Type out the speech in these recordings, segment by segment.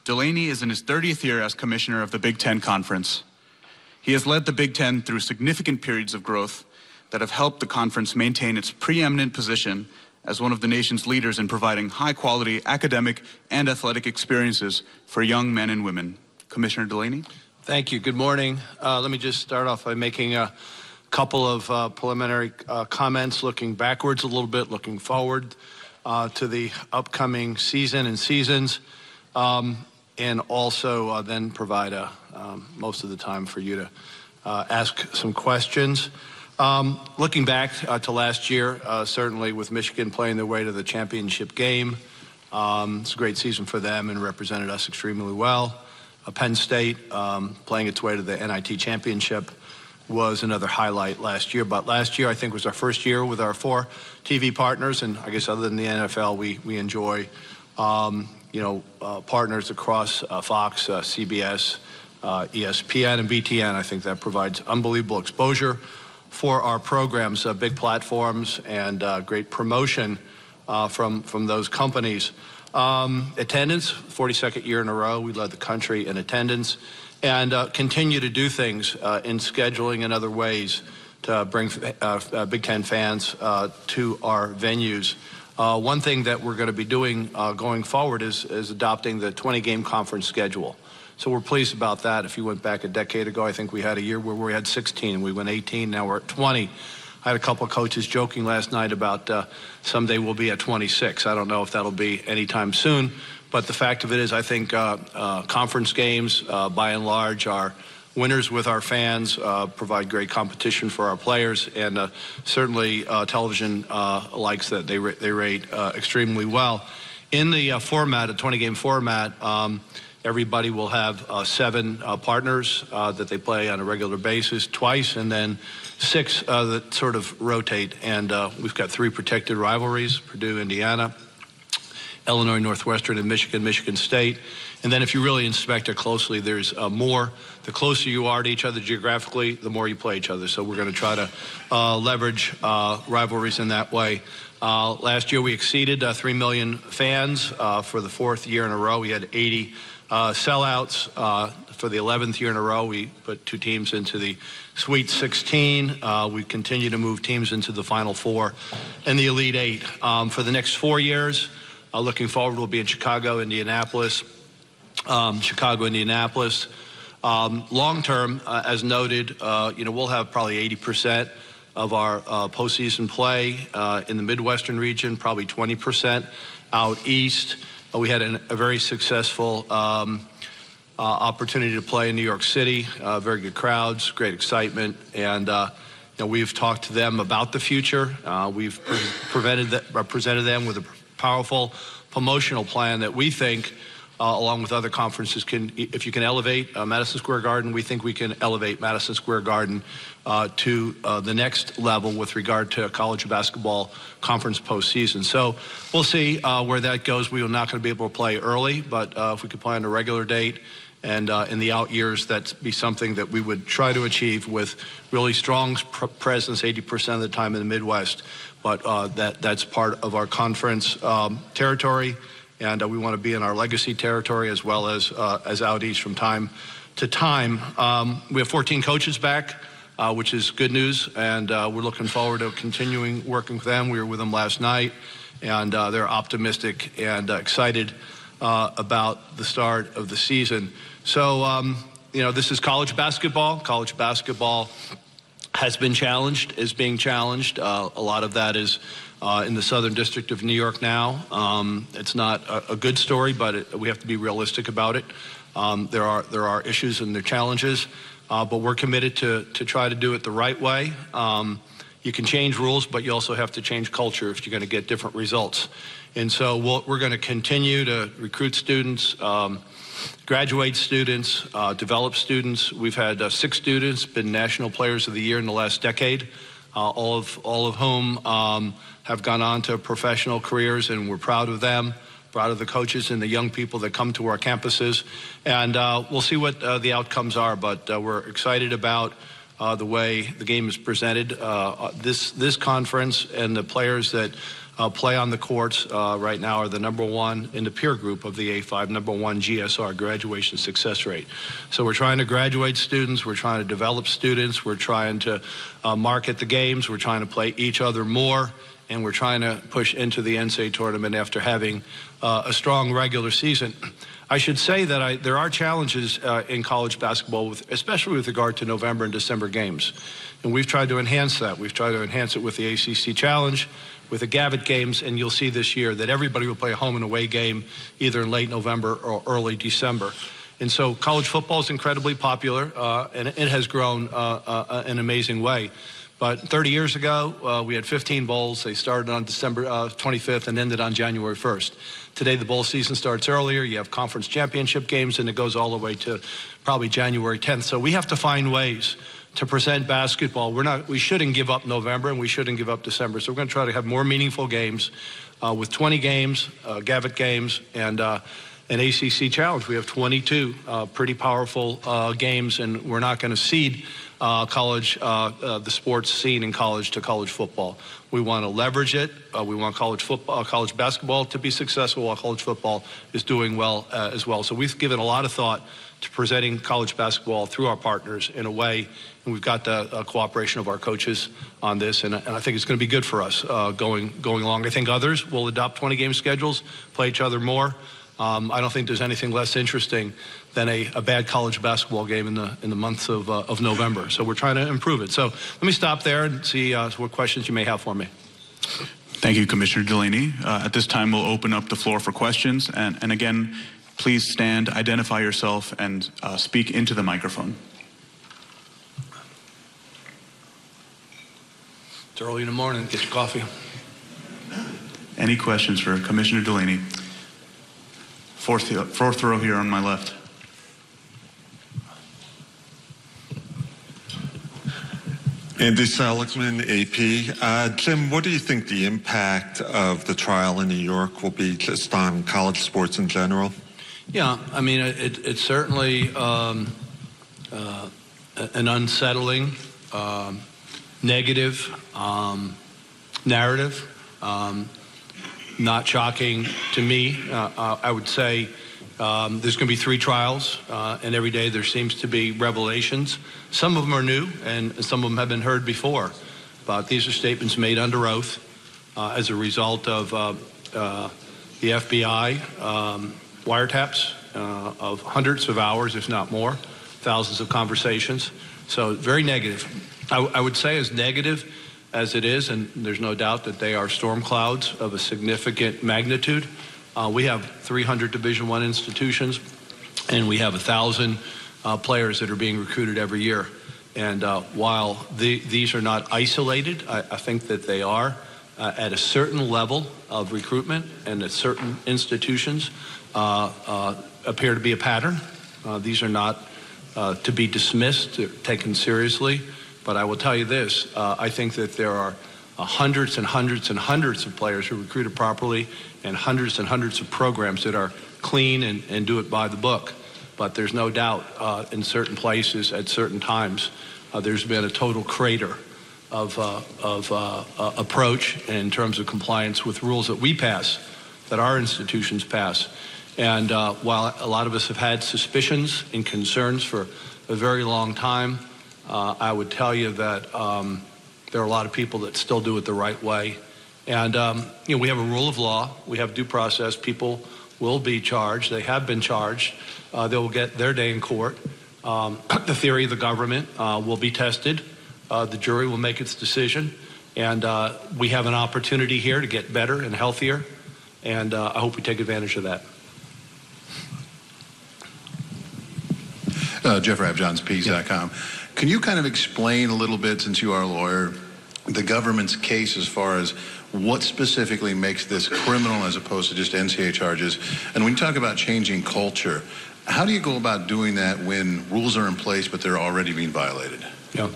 Delany is in his 30th year as commissioner of the Big Ten Conference. He has led the Big Ten through significant periods of growth that have helped the conference maintain its preeminent position as one of the nation's leaders in providing high-quality academic and athletic experiences for young men and women. Commissioner Delany? Thank you. Good morning. Let me just start off by making a couple of preliminary comments, looking backwards a little bit, looking forward to the upcoming season and seasons, and also then provide most of the time for you to ask some questions. Looking back to last year, certainly with Michigan playing their way to the championship game, it's a great season for them and represented us extremely well. Penn State playing its way to the NIT championship was another highlight last year. But last year, I think, was our first year with our 4 TV partners, and I guess other than the NFL, we enjoy partners across Fox, CBS, ESPN, and BTN. I think that provides unbelievable exposure for our programs, big platforms, and great promotion from those companies. Attendance, 42nd year in a row, we led the country in attendance, and continue to do things in scheduling and other ways to bring Big Ten fans to our venues. One thing that we're going to be doing going forward is adopting the 20-game conference schedule. So we're pleased about that. If you went back a decade ago, I think we had a year where we had 16. We went 18. Now we're at 20. I had a couple of coaches joking last night about someday we'll be at 26. I don't know if that'll be anytime soon. But the fact of it is, I think conference games, by and large, are winners with our fans, provide great competition for our players, and certainly television likes that. They rate extremely well. In the format, a 20-game format, everybody will have 7 partners that they play on a regular basis twice, and then 6 that sort of rotate. And we've got 3 protected rivalries: Purdue, Indiana, Illinois Northwestern, and Michigan State. And then if you really inspect it closely, there's more. The closer you are to each other geographically, the more you play each other. So we're going to try to leverage rivalries in that way. Last year we exceeded 3 million fans for the 4th year in a row. We had 80 sellouts. For the 11th year in a row, we put 2 teams into the Sweet 16. We continue to move teams into the Final 4 and the Elite 8. For the next 4 years, looking forward, we'll be in Chicago, Indianapolis. Long term, as noted, we'll have probably 80% of our postseason play in the Midwestern region, probably 20% out east. We had a very successful opportunity to play in New York City, very good crowds, great excitement, and we've talked to them about the future. We've presented them with a powerful promotional plan that we think, along with other conferences, if you can elevate Madison Square Garden, we think we can elevate Madison Square Garden to the next level with regard to college basketball conference postseason. So we'll see where that goes. We are not going to be able to play early, but if we could play on a regular date and in the out years, that'd be something that we would try to achieve with really strong presence 80% of the time in the Midwest. But that's part of our conference territory, and we want to be in our legacy territory as well as out east from time to time. We have 14 coaches back, which is good news, and we're looking forward to continuing working with them. We were with them last night, and they're optimistic and excited about the start of the season. So, this is college basketball. College basketball has been challenged, is being challenged. A lot of that is in the Southern District of New York now. It's not a good story, but we have to be realistic about it. There are issues and there are challenges, but we're committed to try to do it the right way. You can change rules, but you also have to change culture if you're going to get different results. And so we're going to continue to recruit students, graduate students, develop students. We've had 6 students been National Players of the Year in the last decade, all of whom have gone on to professional careers, and we're proud of them, proud of the coaches and the young people that come to our campuses. And we'll see what the outcomes are, but we're excited about the way the game is presented. This conference and the players that play on the courts right now are the #1 in the peer group of the A5, #1 GSR, graduation success rate. So we're trying to graduate students, we're trying to develop students, we're trying to market the games, we're trying to play each other more, and we're trying to push into the NCAA tournament after having a strong regular season. I should say that there are challenges in college basketball, especially with regard to November and December games. And we've tried to enhance that. We've tried to enhance it with the ACC Challenge, with the Gavitt games, and you'll see this year that everybody will play a home and away game either in late November or early December. And so college football is incredibly popular, and it has grown in an amazing way. But 30 years ago, we had 15 bowls. They started on December 25th and ended on January 1st. Today, the bowl season starts earlier. You have conference championship games, and it goes all the way to probably January 10th. So we have to find ways to present basketball. We shouldn't give up November, and we shouldn't give up December. So we're going to try to have more meaningful games with 20 games, Gavitt games, and an ACC Challenge. We have 22 pretty powerful games, and we're not going to cede the sports scene in college to college football. We want to leverage it. We want college basketball to be successful while college football is doing well as well. So we've given a lot of thought to presenting college basketball through our partners in a way, and we've got the cooperation of our coaches on this, and I think it's going to be good for us going along. I think others will adopt 20-game schedules, play each other more. I don't think there's anything less interesting than a bad college basketball game in the months of November. So we're trying to improve it. So let me stop there and see what questions you may have for me. Thank you, Commissioner Delany. At this time, we'll open up the floor for questions. And again, please stand, identify yourself, and speak into the microphone. It's early in the morning. Get your coffee. Any questions for Commissioner Delany? Fourth row here on my left. Andy Seligman, AP. Jim, what do you think the impact of the trial in New York will be just on college sports in general? Yeah, I mean, it's certainly an unsettling, negative narrative. Not shocking to me. I would say there's going to be 3 trials, and every day there seems to be revelations. Some of them are new, and some of them have been heard before. But these are statements made under oath as a result of the FBI wiretaps of hundreds of hours, if not more, thousands of conversations. So very negative. I would say as negative as it is, and there's no doubt that they are storm clouds of a significant magnitude. We have 300 Division I institutions, and we have 1,000 players that are being recruited every year. And while these are not isolated, I think that they are at a certain level of recruitment, and that certain institutions appear to be a pattern. These are not to be dismissed, taken seriously. But I will tell you this, I think that there are hundreds and hundreds and hundreds of players who are recruited properly, and hundreds of programs that are clean and do it by the book. But there's no doubt in certain places at certain times there's been a total crater of approach in terms of compliance with rules that we pass, that our institutions pass. And while a lot of us have had suspicions and concerns for a very long time, I would tell you that there are a lot of people that still do it the right way. And we have a rule of law. We have due process. People will be charged. They have been charged. They will get their day in court. The theory of the government will be tested. The jury will make its decision. And we have an opportunity here to get better and healthier. And I hope we take advantage of that. Jeff Rabjohns, Peas.com. Can you kind of explain a little bit, since you are a lawyer, the government's case as far as what specifically makes this criminal as opposed to just NCAA charges? And when you talk about changing culture, how do you go about doing that when rules are in place but they're already being violated? Yeah.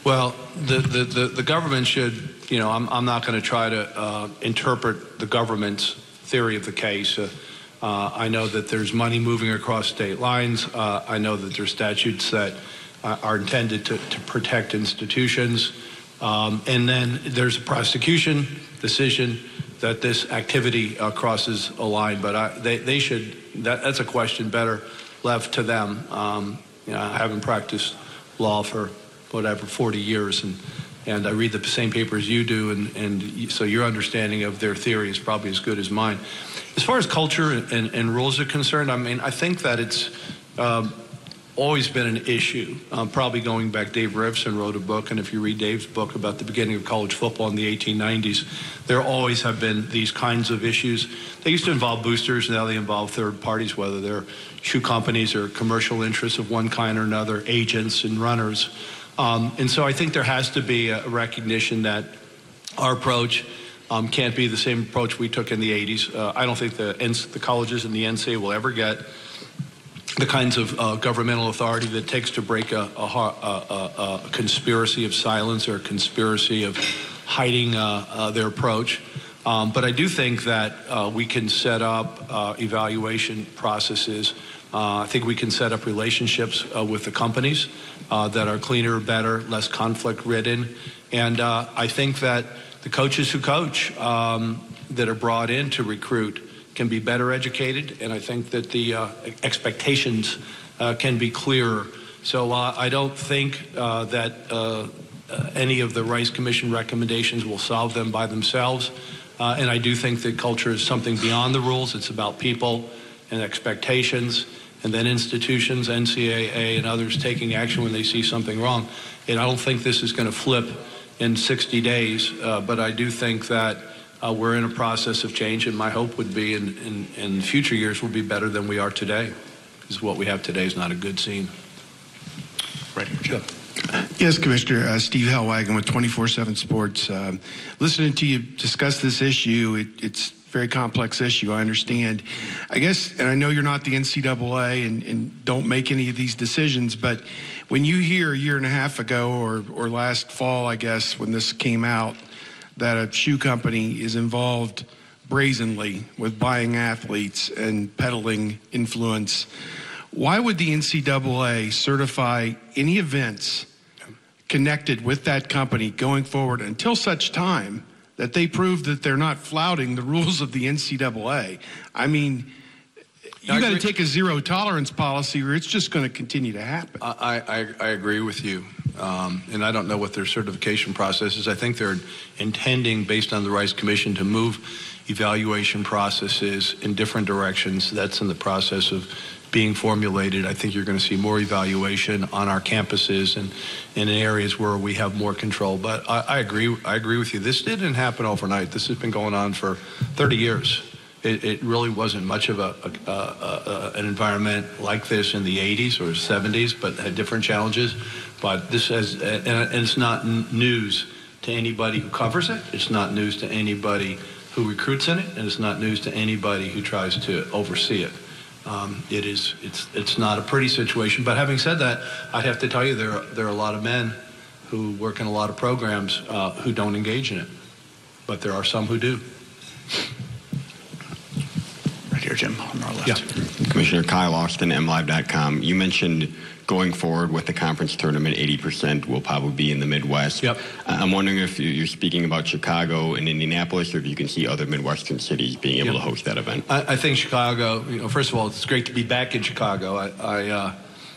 Well, the government should, I'm not going to try to interpret the government's theory of the case. I know that there's money moving across state lines. I know that there's statutes that are intended to protect institutions. And then there's a prosecution decision that this activity crosses a line, but they should. That's a question better left to them. I haven't practiced law for 40 years, and I read the same papers you do, and so your understanding of their theory is probably as good as mine. As far as culture and rules are concerned, I mean, I think that it's always been an issue. Probably going back, Dave Revson wrote a book, and if you read Dave's book about the beginning of college football in the 1890s, there always have been these kinds of issues. They used to involve boosters, now they involve third parties, whether they're shoe companies or commercial interests of one kind or another, agents and runners. And so I think there has to be a recognition that our approach can't be the same approach we took in the 80s. I don't think the colleges and the NCAA will ever get the kinds of governmental authority that it takes to break a conspiracy of silence or a conspiracy of hiding their approach. But I do think that we can set up evaluation processes. I think we can set up relationships with the companies that are cleaner, better, less conflict-ridden. And I think that the coaches who coach that are brought in to recruit can be better educated, and I think that the expectations can be clearer. So I don't think that any of the Rice Commission recommendations will solve them by themselves. And I do think that culture is something beyond the rules. It's about people and expectations, and then institutions, NCAA and others taking action when they see something wrong. And I don't think this is going to flip in 60 days, but I do think that we're in a process of change, and my hope would be in future years we'll be better than we are today, because what we have today is not a good scene. Right here, Jim. Yes, Commissioner. Steve Hellwagon with 24/7 Sports. Listening to you discuss this issue, it's a very complex issue, I understand. I guess, and I know you're not the NCAA and don't make any of these decisions, but when you hear a year and a half ago or last fall, I guess, when this came out, that a shoe company is involved brazenly with buying athletes and peddling influence, why would the NCAA certify any events connected with that company going forward until such time that they prove that they're not flouting the rules of the NCAA? I mean, you got to take a zero tolerance policy or it's just going to continue to happen. I agree with you. And I don't know what their certification process is. I think they're intending, based on the Rice Commission, to move evaluation processes in different directions. That's in the process of being formulated. I think you're going to see more evaluation on our campuses and in areas where we have more control. But I agree with you. This didn't happen overnight. This has been going on for 30 years. It really wasn't much of an environment like this in the 80s or 70s, but had different challenges. But this has, and it's not news to anybody who covers it. It's not news to anybody who recruits in it, and it's not news to anybody who tries to oversee it. It's not a pretty situation. But having said that, I'd have to tell you there are a lot of men who work in a lot of programs who don't engage in it, but there are some who do. Right here, Jim, on our left. Yeah. Commissioner Kyle Austin, MLive.com. You mentioned going forward with the conference tournament, 80% will probably be in the Midwest. Yep. I'm wondering if you're speaking about Chicago and Indianapolis, or if you can see other Midwestern cities being able to host that event. I think Chicago, first of all, it's great to be back in Chicago.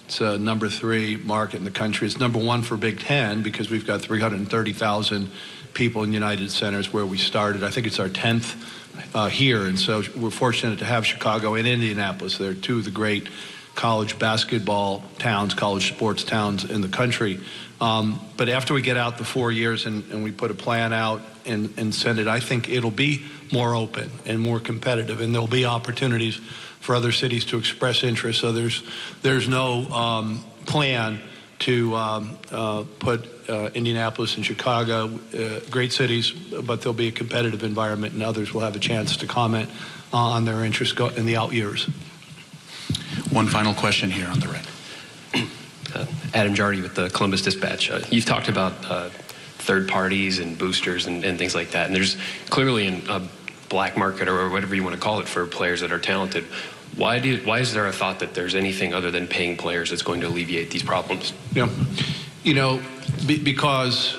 It's a number 3 market in the country. It's number 1 for Big Ten because we've got 330,000 people in United Centers where we started. I think it's our 10th here, and so we're fortunate to have Chicago and Indianapolis. They're 2 of the great college basketball towns, college sports towns in the country. But after we get out the 4 years and we put a plan out and send it, I think it'll be more open and more competitive, and there'll be opportunities for other cities to express interest. So there's no plan to put Indianapolis and Chicago, great cities, but there'll be a competitive environment, and others will have a chance to comment on their interest in the out years. One final question here on the right. Adam Jardy with the Columbus Dispatch. You've talked about third parties and boosters and things like that, and there's clearly a black market or whatever you want to call it for players that are talented. Why is there a thought that there's anything other than paying players that's going to alleviate these problems? Yeah, because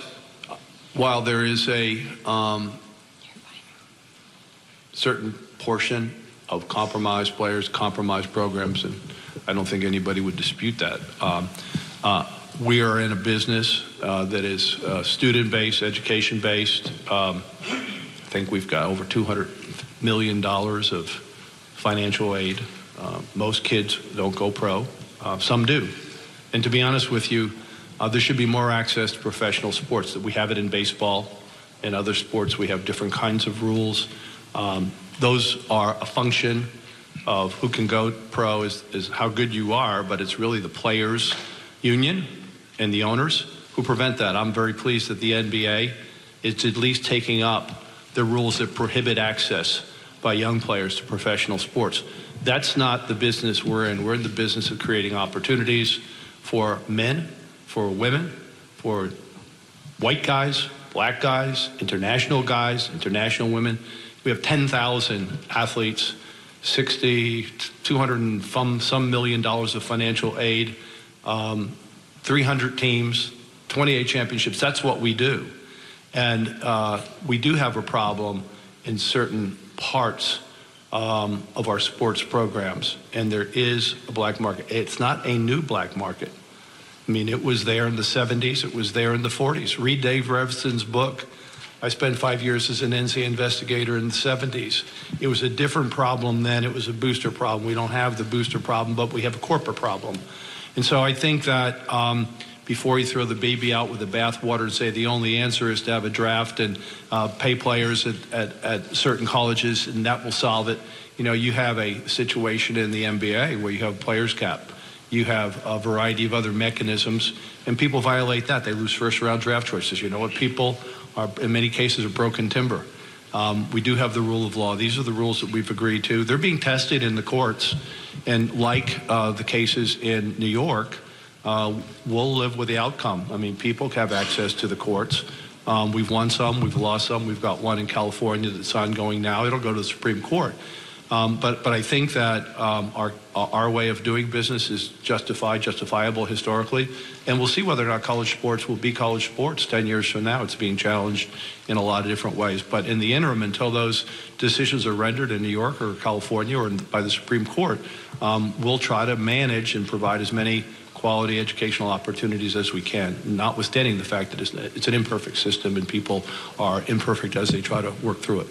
while there is a certain portion of compromised players, compromised programs, and I don't think anybody would dispute that. We are in a business that is student-based, education-based. I think we've got over $200 million of financial aid. Most kids don't go pro. Some do. And to be honest with you, there should be more access to professional sports. That we have it in baseball and other sports. We have different kinds of rules. Those are a function of who can go pro is how good you are, but it's really the players' union and the owners who prevent that. I'm very pleased that the NBA is at least taking up the rules that prohibit access by young players to professional sports. That's not the business we're in. We're in the business of creating opportunities for men, for women, for white guys, black guys, international women. We have 10,000 athletes, 60, 200 and some million dollars of financial aid, 300 teams, 28 championships. That's what we do. And we do have a problem in certain parts of our sports programs, and there is a black market. It's not a new black market. I mean, it was there in the 70s. It was there in the 40s. Read Dave Revson's book. I spent 5 years as an NCAA investigator in the 70s. It was a different problem then. It was a booster problem. We don't have the booster problem, but we have a corporate problem. And so I think that before you throw the baby out with the bathwater and say the only answer is to have a draft and pay players at certain colleges and that will solve it, you know, you have a situation in the NBA where you have players cap. You have a variety of other mechanisms, and people violate that. They lose first-round draft choices. You know what? People are, in many cases, are broken timber. We do have the rule of law. These are the rules that we've agreed to. They're being tested in the courts, and like the cases in New York, we'll live with the outcome. I mean, people have access to the courts. We've won some, we've lost some. We've got one in California that's ongoing now. It'll go to the Supreme Court. But I think that our way of doing business is justifiable historically, and we'll see whether or not college sports will be college sports 10 years from now. It's being challenged in a lot of different ways. But in the interim, until those decisions are rendered in New York or California or by the Supreme Court, we'll try to manage and provide as many quality educational opportunities as we can, notwithstanding the fact that it's an imperfect system and people are imperfect as they try to work through it.